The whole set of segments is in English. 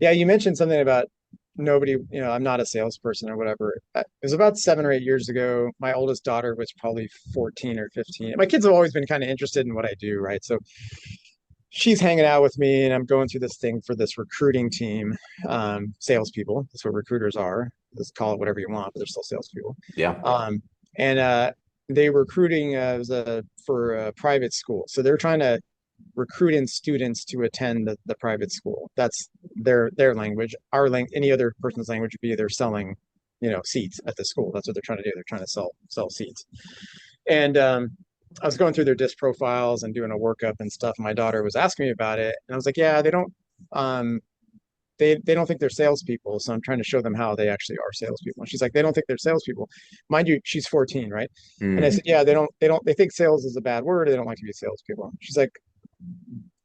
Yeah, you mentioned something about nobody, I'm not a salesperson or whatever. It was about 7 or 8 years ago. My oldest daughter was probably 14 or 15. My kids have always been kind of interested in what I do, right? So she's hanging out with me and I'm going through this thing for this recruiting team, salespeople. That's what recruiters are. Let's call it whatever you want, but they're still salespeople. Yeah. And they were recruiting for a private school. So they're trying to recruit in students to attend the private school. That's their language. Any other person's language would be they're selling, seats at the school. That's what they're trying to do. They're trying to sell seats. And I was going through their disc profiles and doing a workup and stuff. My daughter was asking me about it, and I was like, "Yeah, um, they don't think they're salespeople." So I'm trying to show them how they actually are salespeople. And she's like, "They don't think they're salespeople." Mind you, she's 14, right? And I Mm. said, "Yeah, they think sales is a bad word. They don't like to be salespeople." She's like,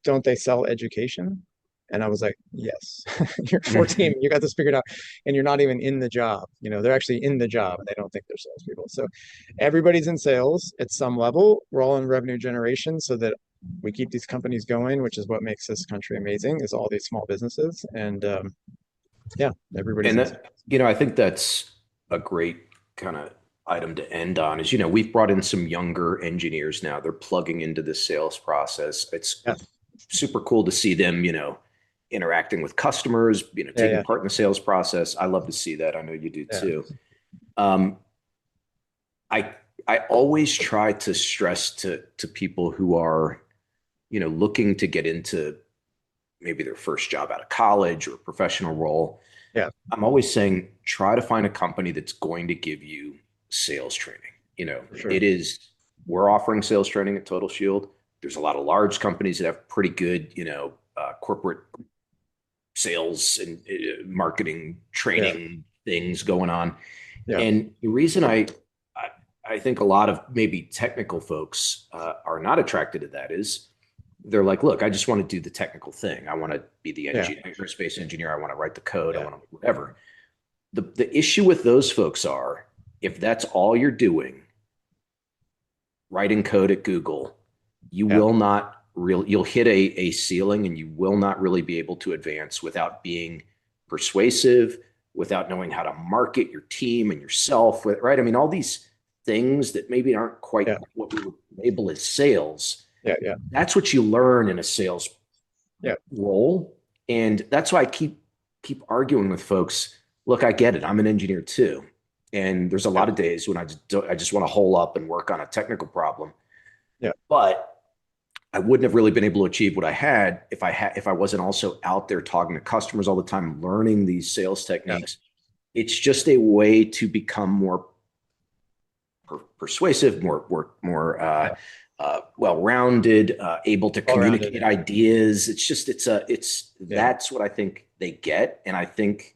"Don't they sell education?" And I was like, "Yes, you're 14, you got this figured out, and you're not even in the job. They're actually in the job, and they don't think they're salespeople." So everybody's in sales at some level. We're all in revenue generation, so that we keep these companies going, which is what makes this country amazing. Is all these small businesses, and yeah, everybody's And in sales. that, I think that's a great kind of item to end on is, we've brought in some younger engineers now. They're plugging into the sales process. It's Yeah, super cool to see them, interacting with customers, yeah, taking yeah, part in the sales process. I love to see that. I know you do yeah, too. Um, I I always try to stress to people who are, looking to get into maybe their first job out of college or a professional role. yeah, I'm always saying try to find a company that's going to give you sales training. for sure. It is, we're offering sales training at Total Shield. There's a lot of large companies that have pretty good, corporate sales and marketing Yeah, training things going on. yeah, And the reason I, I think a lot of maybe technical folks are not attracted to that is they're like, look, I just want to do the technical thing. I want to be the yeah, aerospace engineer. I want to write the code. I yeah, want to whatever. The issue with those folks are if that's all you're doing, writing code at Google, you yeah, will not really, you'll hit a ceiling and you will not really be able to advance without being persuasive, without knowing how to market your team and yourself, right? I mean, all these things that maybe aren't quite yeah, what we would label as sales. yeah, yeah, That's what you learn in a sales yeah, role. And that's why I keep arguing with folks. Look, I get it. I'm an engineer too. And there's a yeah, lot of days when I just want to hole up and work on a technical problem. yeah, But I wouldn't have really been able to achieve what I had if I wasn't also out there talking to customers all the time, learning these sales yeah. techniques. It's just a way to become more persuasive, more Yeah. well-rounded, able to All around it. communicate ideas. It's Yeah. that's what I think they get, and I think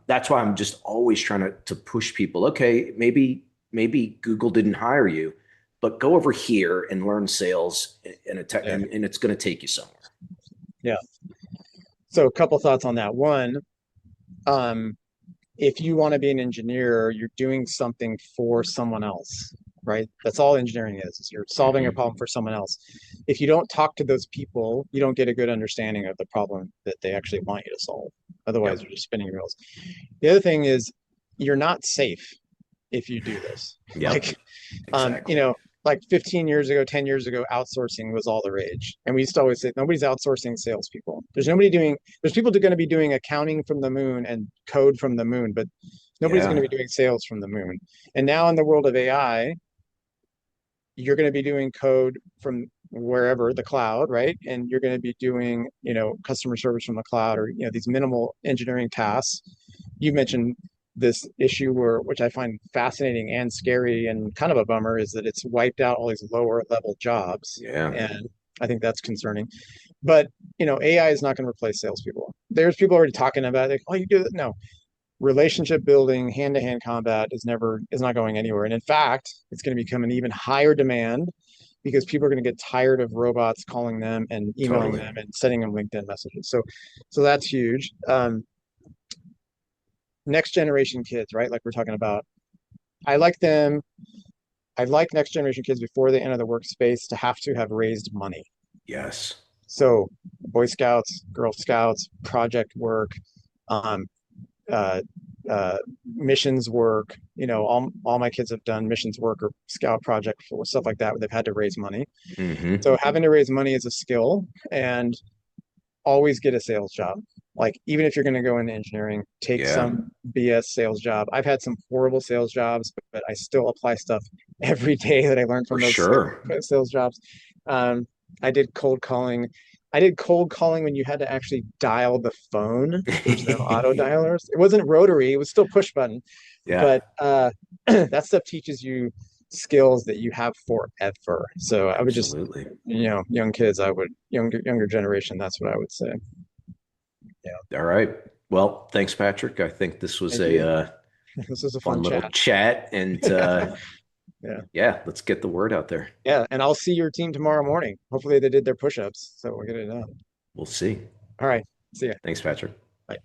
that's why I'm just always trying to push people. Okay, maybe Google didn't hire you, but go over here and learn sales in a tech, Yeah. and it's going to take you somewhere. Yeah. So a couple thoughts on that. One, um, if you want to be an engineer, you're doing something for someone else, right? That's all engineering is you're solving a Mhm. problem for someone else. If you don't talk to those people, you don't get a good understanding of the problem that they actually want you to solve. Otherwise, Yep. you're just spinning your wheels. The other thing is you're not safe if you do this. Yep. Like, um, you Exactly. know, like 15 years ago, 10 years ago, outsourcing was all the rage. And we used to always say, nobody's outsourcing salespeople. There's people that are going to be doing accounting from the moon and code from the moon, but nobody's going to Yeah. be doing sales from the moon. And now in the world of AI, you're going to be doing code from wherever the cloud, right? And you're going to be doing, customer service from the cloud or, these minimal engineering tasks. You mentioned this issue which I find fascinating and scary and kind of a bummer is that it's wiped out all these lower level jobs. Yeah. And I think that's concerning. But, AI is not going to replace salespeople. There's people already talking about it. Oh, you do that? No, relationship building, hand-to-hand combat is not going anywhere. And in fact, it's going to become an even higher demand because people are going to get tired of robots calling them and emailing Totally. them and sending them LinkedIn messages. So that's huge. Next generation kids, right? Like we're talking about. I like them. I like next generation kids before they enter the workspace to have raised money. Yes. So Boy Scouts, Girl Scouts, project work, um, uh, missions work. All my kids have done missions work or scout project for stuff like that where they've had to raise money. Hmm. So having to raise money is a skill, and always get a sales job. Like even if you're going to go into engineering, take Yeah, some BS sales job. I've had some horrible sales jobs, but I still apply stuff every day that I learned for from those sure. sales jobs. Um, I did cold calling. I did cold calling when you had to actually dial the phone. There's no auto dialers. It wasn't rotary. It was still push button. Yeah, But that stuff teaches you skills that you have forever. So I would just, absolutely. young kids, I would younger generation. That's what I would say. Yeah. All right. Well, thanks, Patrick. I think this was Thank a you. This was a fun fun little chat. chat, and Yeah. yeah, let's get the word out there. Yeah. And I'll see your team tomorrow morning. Hopefully they did their push-ups. So we'll get it done. We'll see. All right. See ya. Thanks, Patrick. Bye.